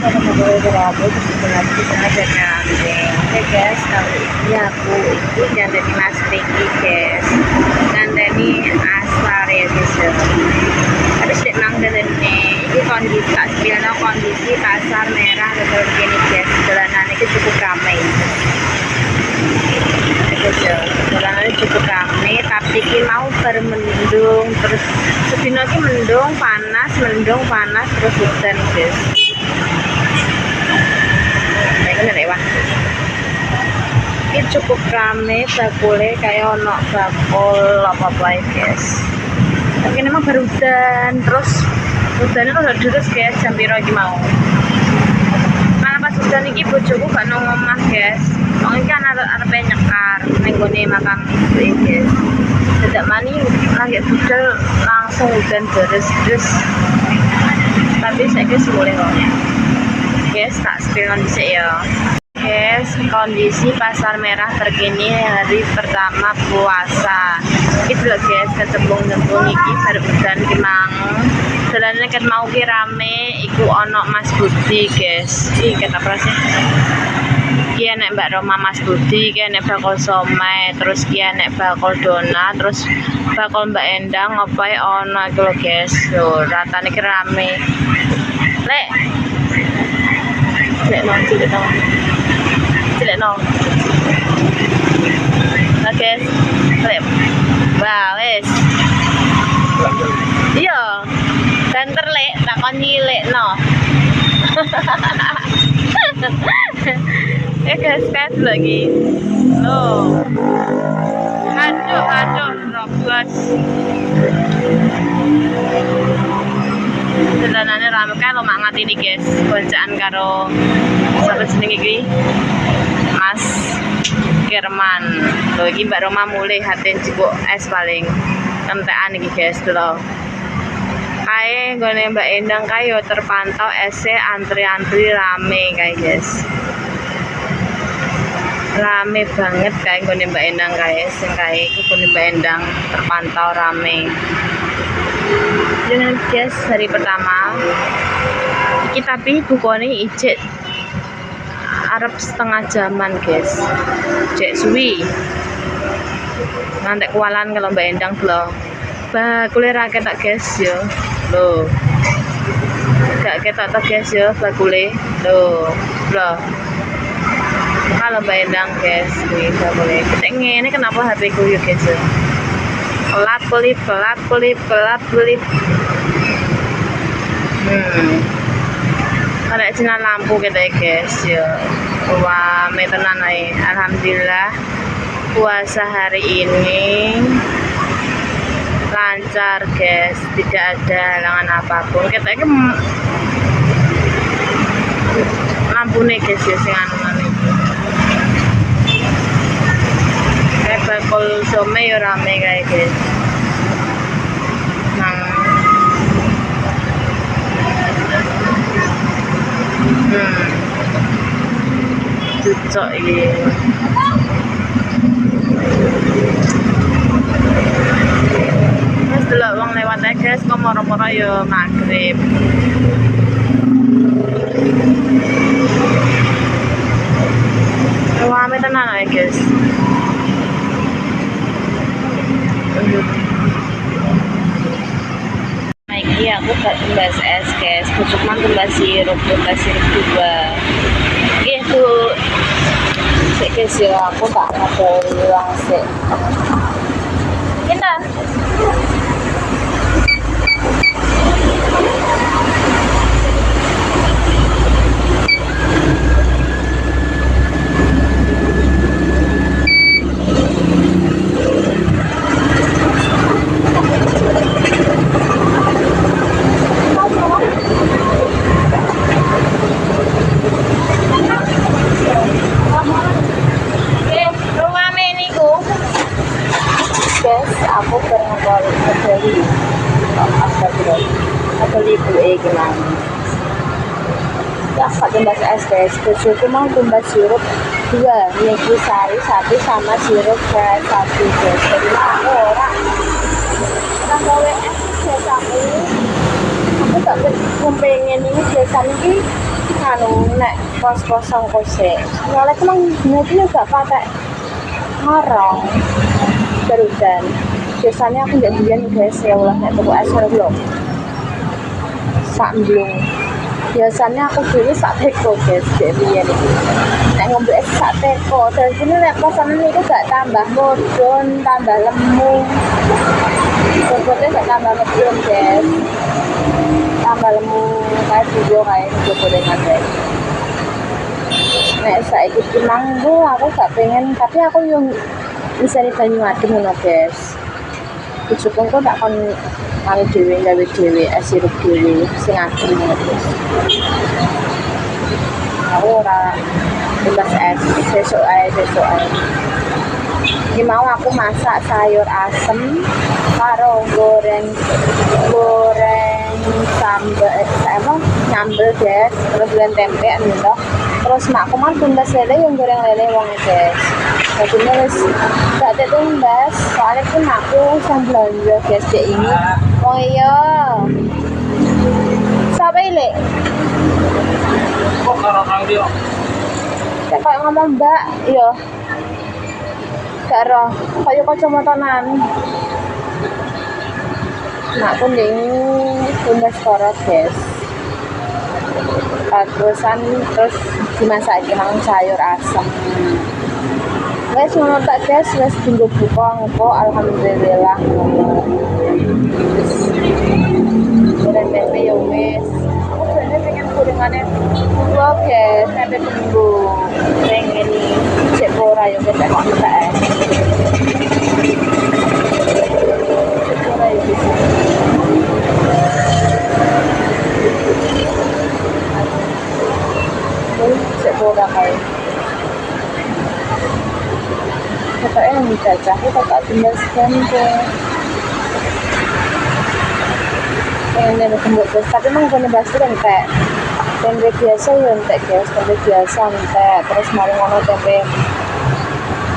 pada ngobrol berapa setelah kita ada kambing. Oke guys, kali ini aku itu nyandani Mas Riki guys, nyandani aslar ya guys. Habis dek nang ini kondisi pasar merah betul gini guys. Jalanan itu cukup ramai. Jalanan cukup ramai, tapi ini mau bermendung terus sedino ki mendung panas terus hujan guys. Ini cukup rame, bakule kayak ono bakul apa-apa guys. Tapi ini memang baru hujan, terus hujannya tuh terus guys, jam piro iki mau. Malah pas hujan iki bojoku gak nang omah guys. Wong iki kan arepe nyekar ning gone makam iki guys. Tidak mani lagi hujan langsung hujan deres. Tapi saya guys boleh kok. Guys, tak spill dhisik ya. Guys, kondisi pasar merah terkini hari pertama puasa. Itu loh guys, kecembung-cembung iki baru hujan ki mang. Jalanane ket mau ki rame, iku ono Mas Budi guys. Iki kata prase. Ki enek Mbak Roma Mas Budi, ki enek bakul somai, terus ki enek bakul donat, terus bakul Mbak Endang opae ono iku lho guys. Yo, ratane ki rame. Lek Cilek no. Oke, klip. Wah, wes. Iya. Banter lek, tak kon nyilek no. Guys, lagi. Loh. Aduh, robos. Jalanannya rame kan lo mangat ini guys, goncaan karo sampai sini iki Mas Kirman. Loh iki Mbak Roma mulai hatin cipuk es paling entekan iki guys lho. Kae gone Mbak Endang kae terpantau esnya antri-antri rame kae guys. Rame banget kae gone Mbak Endang kae sing kae iku gone Mbak Endang terpantau rame. Jangan guys, hari pertama iki tapi bukone ijek Arab setengah jaman guys, cek suwi ngantek kualan kalau Mbak Endang lho bakule ra ketok guys yo lho gak ketok to guys yo bakule lho kalau Mbak Endang guys kuwi bakule ketek ngene kenapa HP ku yo guys yo kelap kelip ada sinar lampu kita guys ya. Wah metenan ae. Alhamdulillah puasa hari ini lancar guys, tidak ada halangan apapun. Kita iki lampune guys ya sing anu kayak bakul some ya rame kayak guys. Cocok iki. Wes delok wong lewat ae guys, kok moro-moro ya magrib. Rame tenan ae guys. Iki aku gak tumbas es guys, cuma tumbas sirup 2. Gitu sik guys ya, aku tak ngabari langsung kita aku pernah beli gimana ya Pak tumbas es guys, bojoku mau tumbas sirup 2 Megi Sari 1 sama sirup fresh 1 guys. Jadi aku orang gawe es biasa aku gak pengen ini biasa ini anu nek kos-kosan kose. Soalnya emang nanti nggak pakai ngarang garudan. Biasanya aku nggak bilang guys ya ulah nek toko es lho. Sak mblung. Biasanya aku dulu sak teko guys, biyen iki. Nek ngombe es sak teko, dadi nek kosan niku gak tambah modon, tambah lemu. Bobotnya gak tambah medun guys. Tambah lemu kayak video kayak video dengan guys. Nek saiki ki manggo aku gak pengen, tapi aku yang bisa di banyu adem ngono guys. Cukup kok tak kon anu dhewe gawe dhewe sirup dhewe sing adem ngono guys. Aku ora bebas es sesuk ae. Ini mau aku masak sayur asem karo goreng sambal nyambel guys, terus goreng tempe anu. Terus makku mah tumbas lele yang goreng lele wong guys. Jadi wis gak tumbas, soalnya pun aku sambal guys dek ini. Oh iya. Siapa ini? Kok karo dia? Kayak ngomong mbak, iya. Gak roh, kayak kacamatanan. Mak kuning tumbas korot guys. Terus dimasak mang sayur asem. Wes ngono tak guys, wes tunggu buka engko alhamdulillah. Goreng tempe ya wes. Aku sebenarnya pengen gorengannya dua guys, sampai tunggu pengen ini cek ora ya guys, aku enggak cek ora ya guys. Cek ora kayak katanya yang dijajah itu tak tinggal scan ke ini kembali guys, tapi emang gue pasti entek tempe biasa ya entek guys, tempe biasa entek, terus mari ngono tempe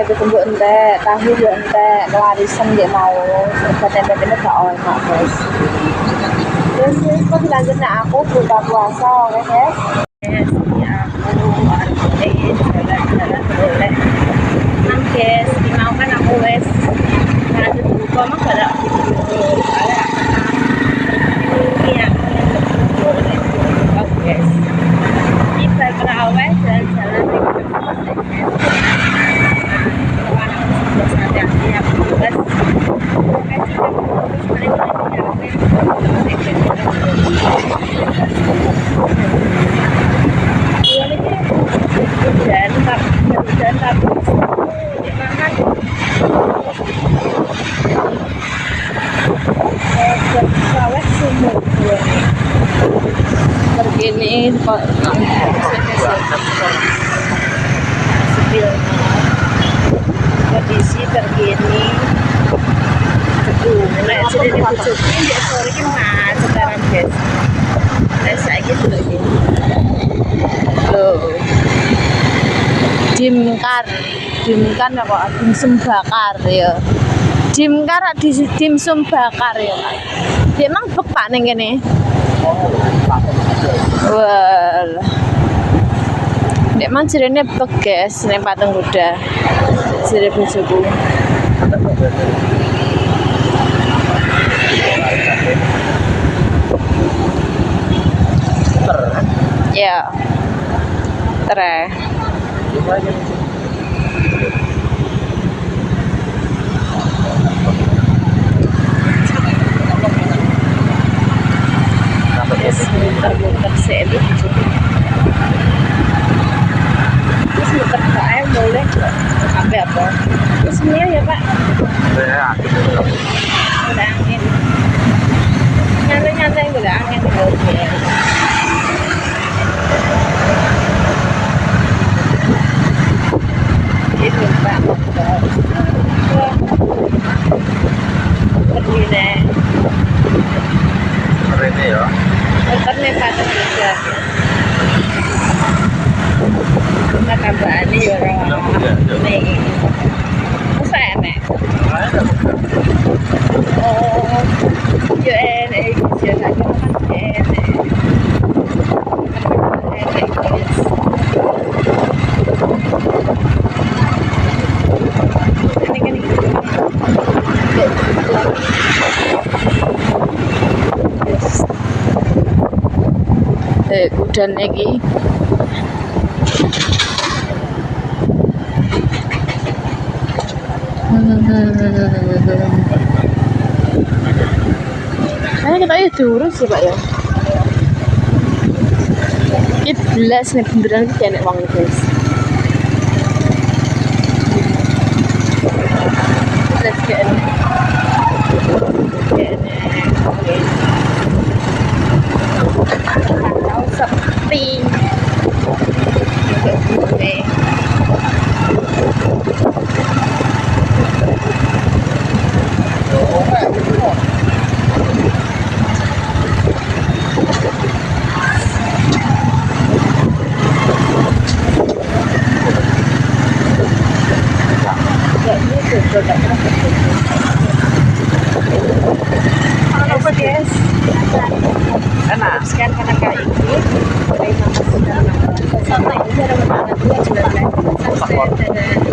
kembali entek, tahu ya entek, larisan dia mau tempe gak enak guys. Terus kok lanjutnya aku buka puasa oke guys. Ya aku harus jalan-jalan boleh guys, mau kan aku wes lanjut buka mah gak ada iya oke guys ini berawal jalan-jalan nanti aku tugas tergini kok kondisi tergini nek jadi dibujuki ya sore ki macet guys. Nek saiki lho iki lho dimkar apa dimsum bakar ya dimsum bakar ya dia emang bek pak ning kene. Well, dia emang jirene bek guys ning patung kuda jire bojoku. Ya tere muter sih terus muter KM boleh apa terusnya ya pak udah angin nyantai udah angin itu pak pergi deh ini ya muternya patung juga kita tambahan ini ya orang nih masa enak oh ya enak ya saja kan enak udan iki. Kayaknya kita ya diurus ya Pak ya. Ini belas nih beneran kayak nek wangi guys. Belas kayak ini. Kau sepi. Oke. Yes. Enak. Sekian karena kayak ini. Sampai ini ada makanan juga juga. Sampai